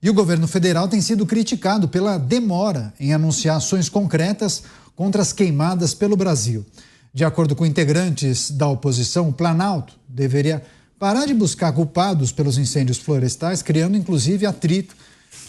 E o governo federal tem sido criticado pela demora em anunciar ações concretas contra as queimadas pelo Brasil. De acordo com integrantes da oposição, o Planalto deveria parar de buscar culpados pelos incêndios florestais, criando inclusive atrito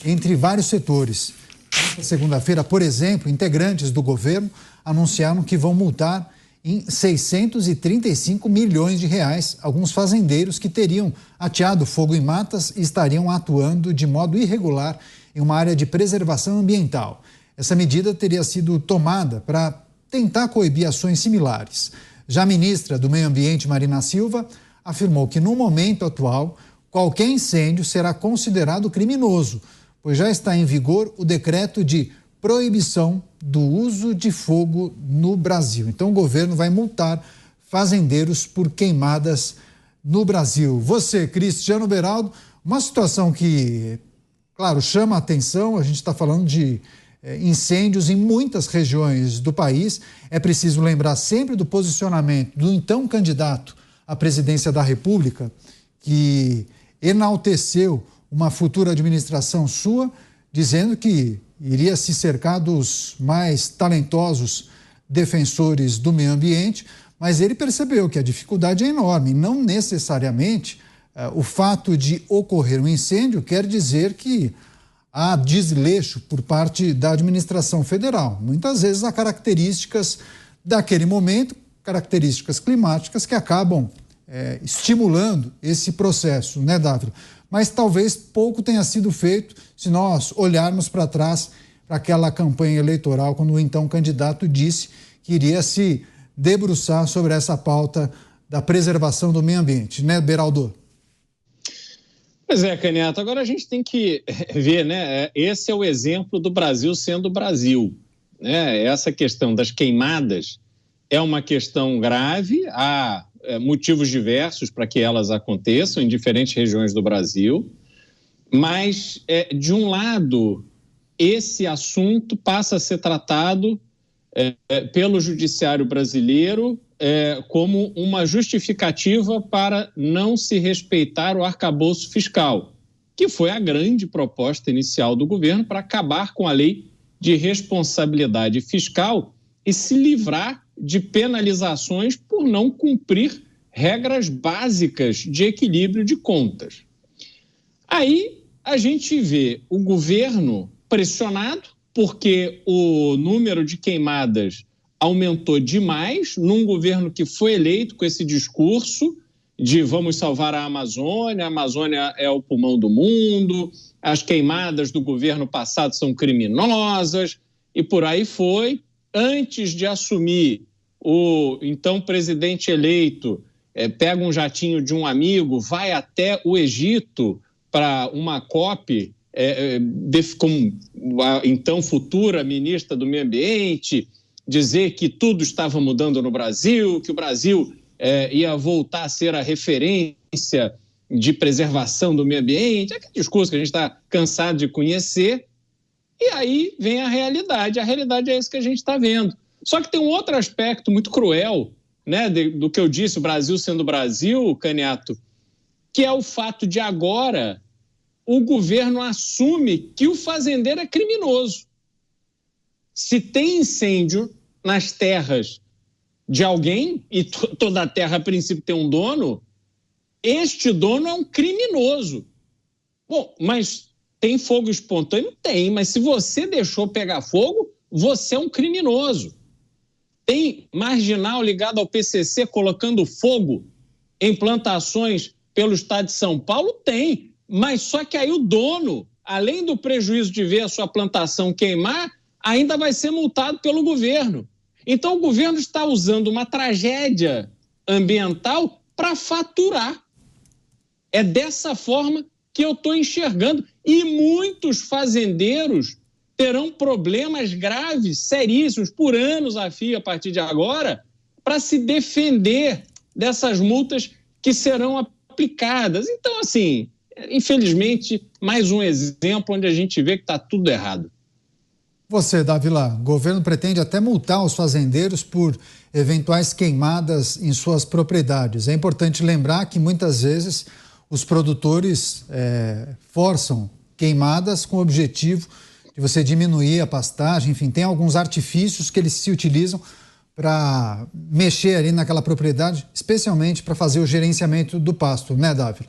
entre vários setores. Nesta segunda-feira, por exemplo, integrantes do governo anunciaram que vão multar em 635 milhões de reais alguns fazendeiros que teriam ateado fogo em matas e estariam atuando de modo irregular em uma área de preservação ambiental. Essa medida teria sido tomada para tentar coibir ações similares. Já a ministra do Meio Ambiente, Marina Silva, afirmou que no momento atual, qualquer incêndio será considerado criminoso, pois já está em vigor o decreto de proibição do uso de fogo no Brasil. Então o governo vai multar fazendeiros por queimadas no Brasil. Você, Cristiano Beraldo, uma situação que, claro, chama a atenção, a gente está falando de incêndios em muitas regiões do país. É preciso lembrar sempre do posicionamento do então candidato à presidência da República, que enalteceu uma futura administração sua, dizendo que iria se cercar dos mais talentosos defensores do meio ambiente, mas ele percebeu que a dificuldade é enorme. Não necessariamente o fato de ocorrer um incêndio quer dizer que há desleixo por parte da administração federal. Muitas vezes há características daquele momento, características climáticas que acabam estimulando esse processo, né, Dávila? Mas talvez pouco tenha sido feito se nós olharmos para trás para aquela campanha eleitoral, quando o então candidato disse que iria se debruçar sobre essa pauta da preservação do meio ambiente, né, Beraldo? Pois é, Caneta, agora a gente tem que ver, né? Esse é o exemplo do Brasil sendo Brasil, né? Essa questão das queimadas é uma questão grave, há motivos diversos para que elas aconteçam em diferentes regiões do Brasil, mas, de um lado, esse assunto passa a ser tratado pelo judiciário brasileiro como uma justificativa para não se respeitar o arcabouço fiscal, que foi a grande proposta inicial do governo para acabar com a lei de responsabilidade fiscal e se livrar de penalizações por não cumprir regras básicas de equilíbrio de contas. Aí a gente vê o governo pressionado, porque o número de queimadas aumentou demais, num governo que foi eleito com esse discurso de vamos salvar a Amazônia é o pulmão do mundo, as queimadas do governo passado são criminosas, e por aí foi. Antes de assumir, o então presidente eleito pega um jatinho de um amigo, vai até o Egito para uma COP, como a então futura ministra do Meio Ambiente, dizer que tudo estava mudando no Brasil, que o Brasil ia voltar a ser a referência de preservação do meio ambiente, aquele discurso que a gente está cansado de conhecer. E aí vem a realidade é isso que a gente está vendo. Só que tem um outro aspecto muito cruel, né, do que eu disse, o Brasil sendo Brasil, Caniato, que é o fato de agora o governo assume que o fazendeiro é criminoso. Se tem incêndio nas terras de alguém, e toda a terra a princípio tem um dono, este dono é um criminoso. Bom, mas tem fogo espontâneo? Tem, mas se você deixou pegar fogo, você é um criminoso. Tem marginal ligado ao PCC colocando fogo em plantações pelo estado de São Paulo? Tem, mas só que aí o dono, além do prejuízo de ver a sua plantação queimar, ainda vai ser multado pelo governo. Então o governo está usando uma tragédia ambiental para faturar. É dessa forma que eu estou enxergando. E muitos fazendeiros terão problemas graves, seríssimos, por anos a fio a partir de agora, para se defender dessas multas que serão aplicadas. Então, assim, infelizmente, mais um exemplo onde a gente vê que está tudo errado. Você, Dávila, o governo pretende até multar os fazendeiros por eventuais queimadas em suas propriedades. É importante lembrar que muitas vezes os produtores forçam queimadas com o objetivo de você diminuir a pastagem, enfim, tem alguns artifícios que eles se utilizam para mexer ali naquela propriedade, especialmente para fazer o gerenciamento do pasto, né, Dávila?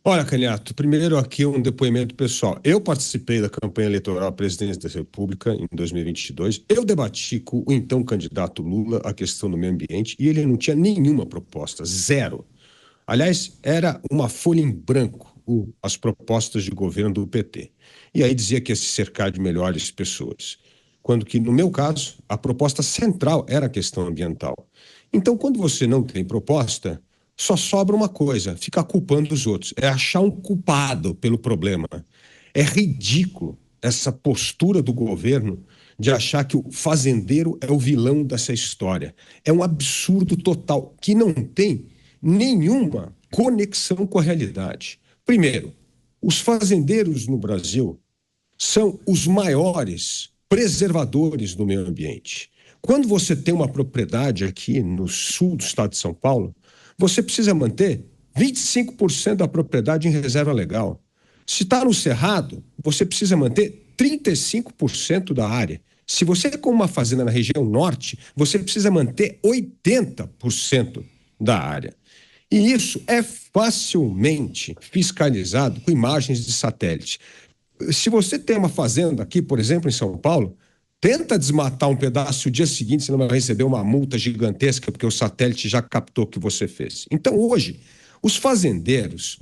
Olha, Canhato, primeiro aqui um depoimento pessoal. Eu participei da campanha eleitoral à presidência da República em 2022. Eu debati com o então candidato Lula a questão do meio ambiente e ele não tinha nenhuma proposta, zero. Aliás, era uma folha em branco as propostas de governo do PT. E aí dizia que ia se cercar de melhores pessoas. Quando que, no meu caso, a proposta central era a questão ambiental. Então, quando você não tem proposta, só sobra uma coisa, ficar culpando os outros. É achar um culpado pelo problema. É ridículo essa postura do governo de achar que o fazendeiro é o vilão dessa história. É um absurdo total, que não tem nenhuma conexão com a realidade. Primeiro, os fazendeiros no Brasil são os maiores preservadores do meio ambiente. Quando você tem uma propriedade aqui no sul do estado de São Paulo, você precisa manter 25% da propriedade em reserva legal. Se está no cerrado, você precisa manter 35% da área. Se você tem uma fazenda na região norte, você precisa manter 80% da área. E isso é facilmente fiscalizado com imagens de satélite. Se você tem uma fazenda aqui, por exemplo, em São Paulo, tenta desmatar um pedaço, o dia seguinte você não vai receber uma multa gigantesca porque o satélite já captou o que você fez. Então, hoje, os fazendeiros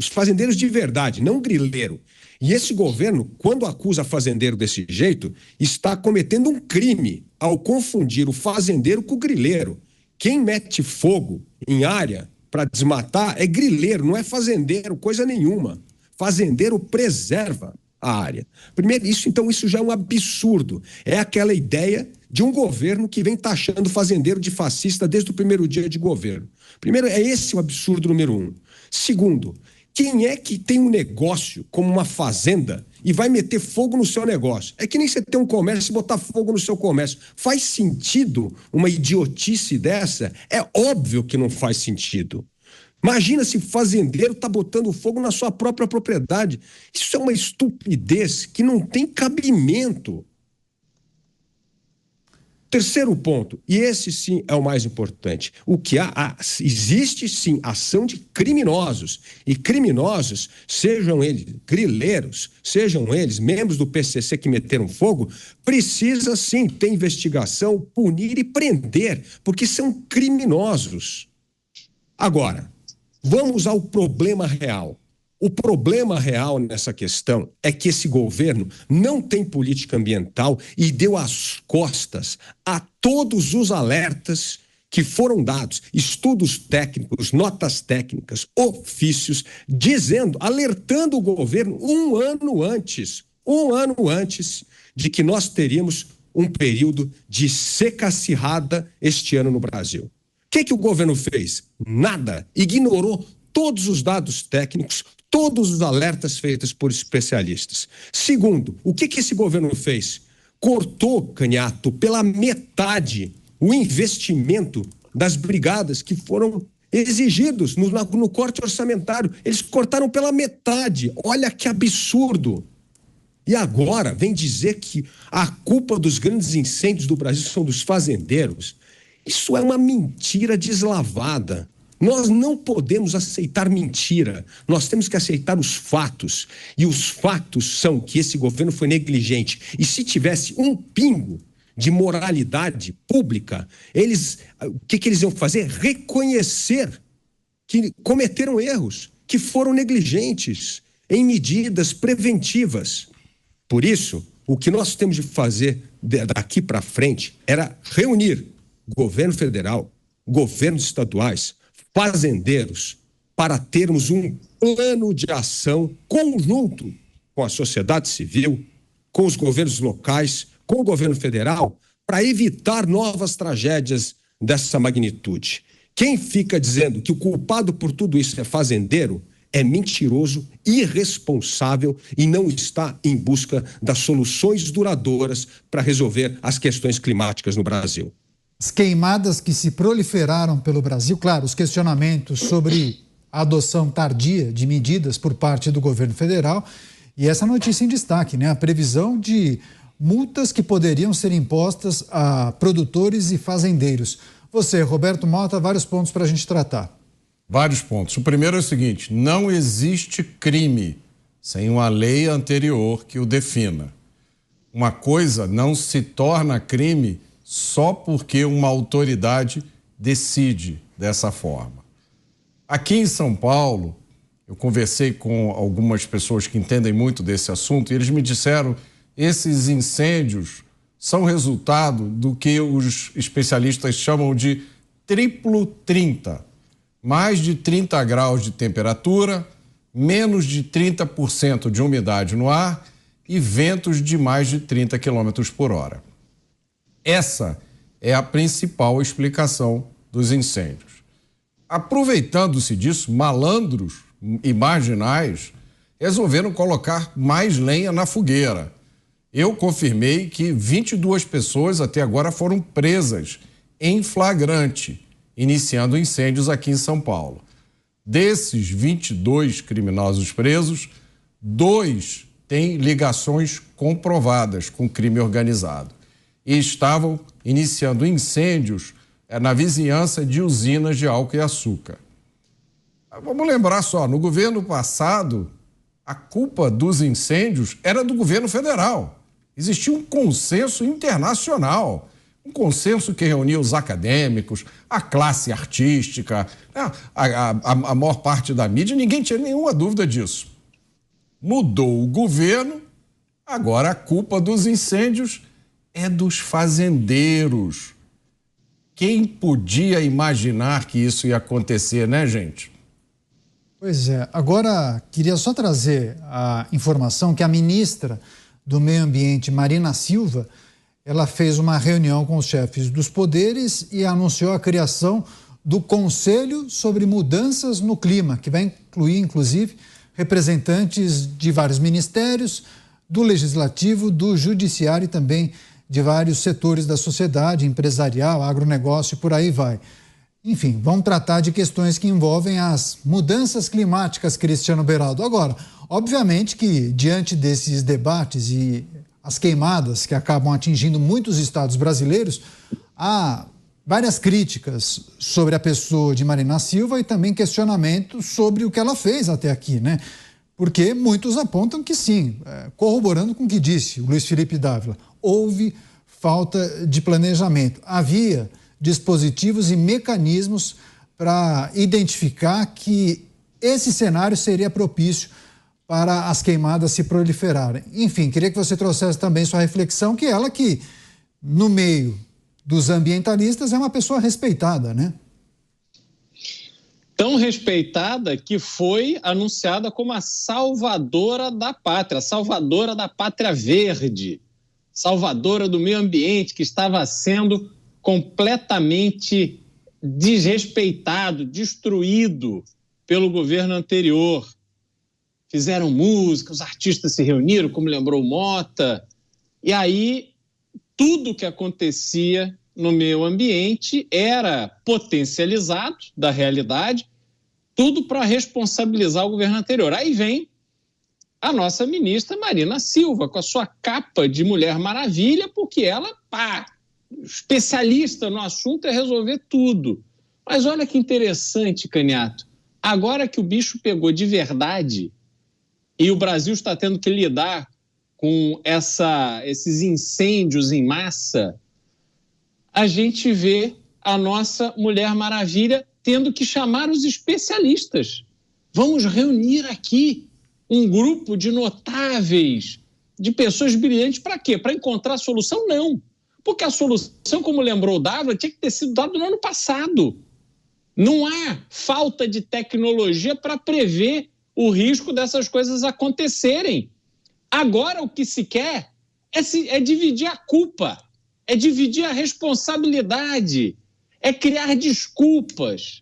de verdade, não grileiro, e esse governo, quando acusa fazendeiro desse jeito, está cometendo um crime ao confundir o fazendeiro com o grileiro. Quem mete fogo em área para desmatar é grileiro, não é fazendeiro, coisa nenhuma. Fazendeiro preserva a área. Primeiro, isso já é um absurdo. É aquela ideia de um governo que vem taxando o fazendeiro de fascista desde o primeiro dia de governo. Primeiro, é esse o absurdo número 1. Segundo, quem é que tem um negócio como uma fazenda e vai meter fogo no seu negócio? É que nem você ter um comércio e botar fogo no seu comércio. Faz sentido uma idiotice dessa? É óbvio que não faz sentido. Imagina se o fazendeiro está botando fogo na sua própria propriedade. Isso é uma estupidez que não tem cabimento. Terceiro ponto, e esse sim é o mais importante, existe sim ação de criminosos, e criminosos, sejam eles grileiros, sejam eles membros do PCC que meteram fogo, precisa sim ter investigação, punir e prender, porque são criminosos. Agora, vamos ao problema real. O problema real nessa questão é que esse governo não tem política ambiental e deu as costas a todos os alertas que foram dados, estudos técnicos, notas técnicas, ofícios, alertando o governo um ano antes de que nós teríamos um período de seca acirrada este ano no Brasil. O que o governo fez? Nada. Ignorou todos os dados técnicos, todos os alertas feitos por especialistas. Segundo, o que esse governo fez? Cortou, Canhato, pela metade o investimento das brigadas que foram exigidos no corte orçamentário. Eles cortaram pela metade. Olha que absurdo. E agora vem dizer que a culpa dos grandes incêndios do Brasil são dos fazendeiros. Isso é uma mentira deslavada. Nós não podemos aceitar mentira, nós temos que aceitar os fatos. E os fatos são que esse governo foi negligente. E se tivesse um pingo de moralidade pública, o que eles iam fazer? Reconhecer que cometeram erros, que foram negligentes em medidas preventivas. Por isso, o que nós temos de fazer daqui para frente era reunir governo federal, governos estaduais, fazendeiros, para termos um plano de ação conjunto com a sociedade civil, com os governos locais, com o governo federal, para evitar novas tragédias dessa magnitude. Quem fica dizendo que o culpado por tudo isso é fazendeiro é mentiroso, irresponsável e não está em busca das soluções duradouras para resolver as questões climáticas no Brasil. As queimadas que se proliferaram pelo Brasil, claro, os questionamentos sobre a adoção tardia de medidas por parte do governo federal. E essa notícia em destaque, né? A previsão de multas que poderiam ser impostas a produtores e fazendeiros. Você, Roberto Mota, vários pontos para a gente tratar. Vários pontos. O primeiro é o seguinte: não existe crime sem uma lei anterior que o defina. Uma coisa não se torna crime só porque uma autoridade decide dessa forma. Aqui em São Paulo, eu conversei com algumas pessoas que entendem muito desse assunto e eles me disseram: esses incêndios são resultado do que os especialistas chamam de triplo 30. Mais de 30 graus de temperatura, menos de 30% de umidade no ar e ventos de mais de 30 km por hora. Essa é a principal explicação dos incêndios. Aproveitando-se disso, malandros e marginais resolveram colocar mais lenha na fogueira. Eu confirmei que 22 pessoas até agora foram presas em flagrante, iniciando incêndios aqui em São Paulo. Desses 22 criminosos presos, 2 têm ligações comprovadas com crime organizado e estavam iniciando incêndios na vizinhança de usinas de álcool e açúcar. Vamos lembrar só, no governo passado, a culpa dos incêndios era do governo federal. Existia um consenso internacional, um consenso que reunia os acadêmicos, a classe artística, a maior parte da mídia, ninguém tinha nenhuma dúvida disso. Mudou o governo, agora a culpa dos incêndios é dos fazendeiros. Quem podia imaginar que isso ia acontecer, né, gente? Pois é. Agora, queria só trazer a informação que a ministra do Meio Ambiente, Marina Silva, ela fez uma reunião com os chefes dos poderes e anunciou a criação do Conselho sobre Mudanças no Clima, que vai incluir, inclusive, representantes de vários ministérios, do Legislativo, do Judiciário e também de vários setores da sociedade, empresarial, agronegócio e por aí vai. Enfim, vamos tratar de questões que envolvem as mudanças climáticas, Cristiano Beraldo. Agora, obviamente que diante desses debates e as queimadas que acabam atingindo muitos estados brasileiros, há várias críticas sobre a pessoa de Marina Silva e também questionamentos sobre o que ela fez até aqui, né? Porque muitos apontam que sim, corroborando com o que disse o Luiz Felipe Dávila, houve falta de planejamento. Havia dispositivos e mecanismos para identificar que esse cenário seria propício para as queimadas se proliferarem. Enfim, queria que você trouxesse também sua reflexão, que ela que, no meio dos ambientalistas, é uma pessoa respeitada, né? Tão respeitada que foi anunciada como a salvadora da pátria verde, salvadora do meio ambiente, que estava sendo completamente desrespeitado, destruído pelo governo anterior. Fizeram música, os artistas se reuniram, como lembrou o Mota, e aí tudo que acontecia no meio ambiente era potencializado da realidade, tudo para responsabilizar o governo anterior. Aí vem a nossa ministra Marina Silva, com a sua capa de Mulher Maravilha, porque ela, especialista no assunto, é resolver tudo. Mas olha que interessante, Caniato, agora que o bicho pegou de verdade e o Brasil está tendo que lidar com esses incêndios em massa, a gente vê a nossa Mulher Maravilha tendo que chamar os especialistas. Vamos reunir aqui um grupo de notáveis, de pessoas brilhantes, para quê? Para encontrar a solução? Não. Porque a solução, como lembrou o Dávila, tinha que ter sido dada no ano passado. Não há falta de tecnologia para prever o risco dessas coisas acontecerem. Agora o que se quer é dividir a culpa, é dividir a responsabilidade, é criar desculpas.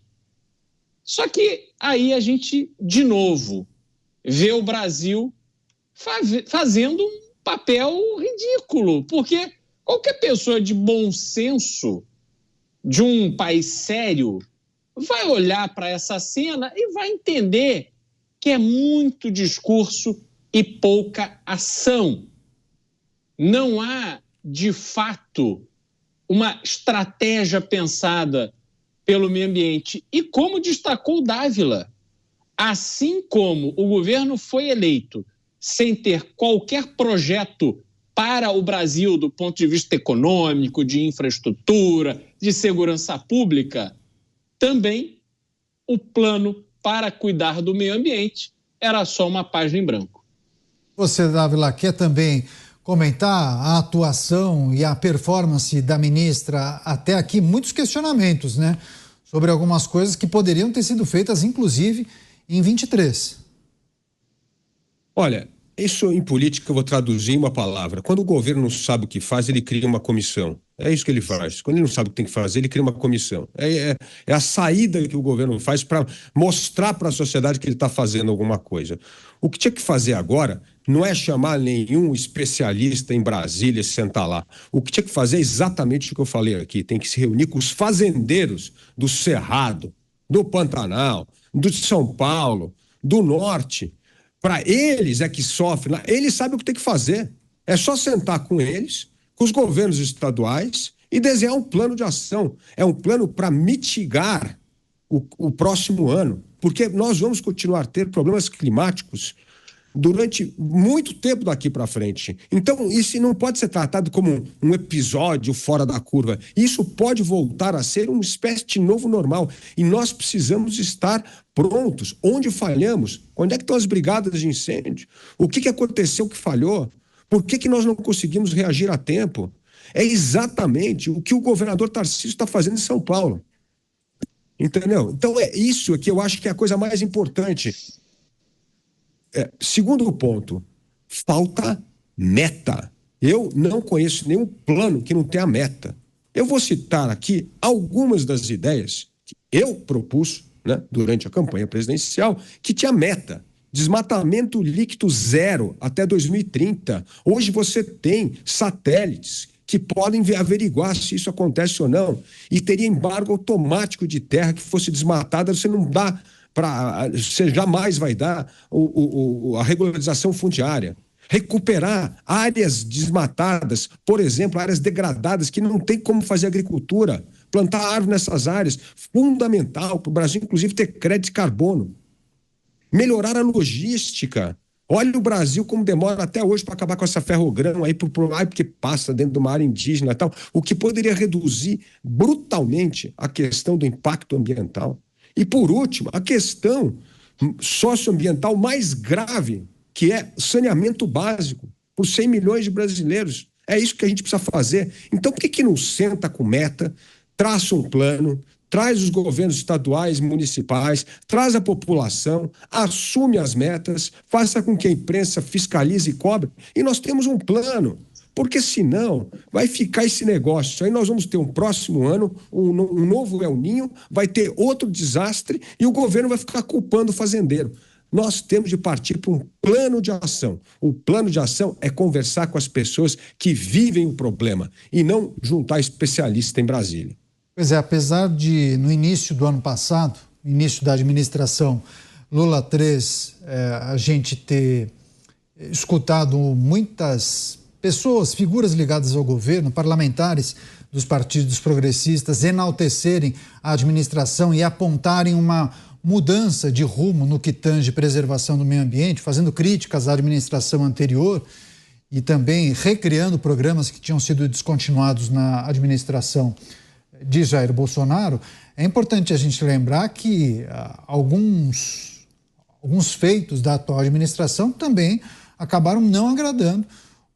Só que aí a gente, de novo, vê o Brasil fazendo um papel ridículo, porque qualquer pessoa de bom senso, de um país sério, vai olhar para essa cena e vai entender que é muito discurso e pouca ação. Não há, de fato, uma estratégia pensada pelo meio ambiente. E como destacou o Dávila, assim como o governo foi eleito sem ter qualquer projeto para o Brasil do ponto de vista econômico, de infraestrutura, de segurança pública, também o plano para cuidar do meio ambiente era só uma página em branco. Você, Dávila, quer também comentar a atuação e a performance da ministra até aqui? Muitos questionamentos, né? Sobre algumas coisas que poderiam ter sido feitas, inclusive, em 23. Olha, isso em política eu vou traduzir em uma palavra. Quando o governo não sabe o que faz, ele cria uma comissão. É isso que ele faz. Quando ele não sabe o que tem que fazer, ele cria uma comissão. É a saída que o governo faz para mostrar para a sociedade que ele está fazendo alguma coisa. O que tinha que fazer agora não é chamar nenhum especialista em Brasília e sentar lá. O que tinha que fazer é exatamente o que eu falei aqui. Tem que se reunir com os fazendeiros do Cerrado, do Pantanal, do São Paulo, do Norte. Para eles é que sofrem, eles sabem o que tem que fazer. É só sentar com eles, com os governos estaduais e desenhar um plano de ação. É um plano para mitigar o próximo ano, porque nós vamos continuar a ter problemas climáticos durante muito tempo daqui para frente. Então, isso não pode ser tratado como um episódio fora da curva. Isso pode voltar a ser uma espécie de novo normal. E nós precisamos estar prontos. Onde falhamos? Onde é que estão as brigadas de incêndio? O que aconteceu que falhou? Por que nós não conseguimos reagir a tempo? É exatamente o que o governador Tarcísio está fazendo em São Paulo. Entendeu? Então, é isso que eu acho que é a coisa mais importante. Segundo ponto, falta meta. Eu não conheço nenhum plano que não tenha meta. Eu vou citar aqui algumas das ideias que eu propus, né, durante a campanha presidencial, que tinha meta. Desmatamento líquido zero até 2030. Hoje você tem satélites que podem averiguar se isso acontece ou não. E teria embargo automático de terra que fosse desmatada, você não dá... Você jamais vai dar a regularização fundiária. Recuperar áreas desmatadas, por exemplo, áreas degradadas que não tem como fazer agricultura. Plantar árvore nessas áreas, fundamental para o Brasil, inclusive, ter crédito de carbono. Melhorar a logística. Olha o Brasil como demora até hoje para acabar com essa ferrogrão aí, porque passa dentro de uma área indígena e tal, o que poderia reduzir brutalmente a questão do impacto ambiental. E, por último, a questão socioambiental mais grave, que é saneamento básico, por 100 milhões de brasileiros. É isso que a gente precisa fazer. Então, por que não senta com meta, traça um plano, traz os governos estaduais, municipais, traz a população, assume as metas, faça com que a imprensa fiscalize e cobre, e nós temos um plano. Porque senão vai ficar esse negócio. Aí nós vamos ter um próximo ano, um novo El Niño, vai ter outro desastre e o governo vai ficar culpando o fazendeiro. Nós temos de partir para um plano de ação. O plano de ação é conversar com as pessoas que vivem o problema e não juntar especialista em Brasília. Pois é, apesar de, no início do ano passado, início da administração Lula 3, a gente ter escutado muitas pessoas, figuras ligadas ao governo, parlamentares dos partidos progressistas, enaltecerem a administração e apontarem uma mudança de rumo no que tange preservação do meio ambiente, fazendo críticas à administração anterior e também recriando programas que tinham sido descontinuados na administração de Jair Bolsonaro. É importante a gente lembrar que alguns feitos da atual administração também acabaram não agradando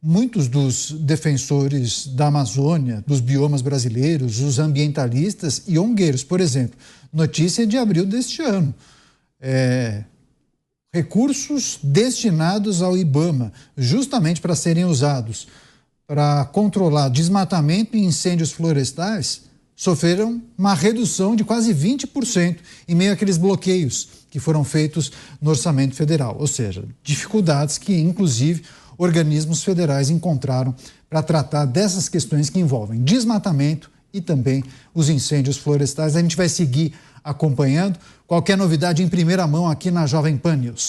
muitos dos defensores da Amazônia, dos biomas brasileiros, os ambientalistas e ongueiros. Por exemplo, notícia de abril deste ano. Recursos destinados ao IBAMA, justamente para serem usados para controlar desmatamento e incêndios florestais, sofreram uma redução de quase 20% em meio àqueles bloqueios que foram feitos no orçamento federal. Ou seja, dificuldades que, inclusive, organismos federais encontraram para tratar dessas questões que envolvem desmatamento e também os incêndios florestais. A gente vai seguir acompanhando qualquer novidade em primeira mão aqui na Jovem Pan News.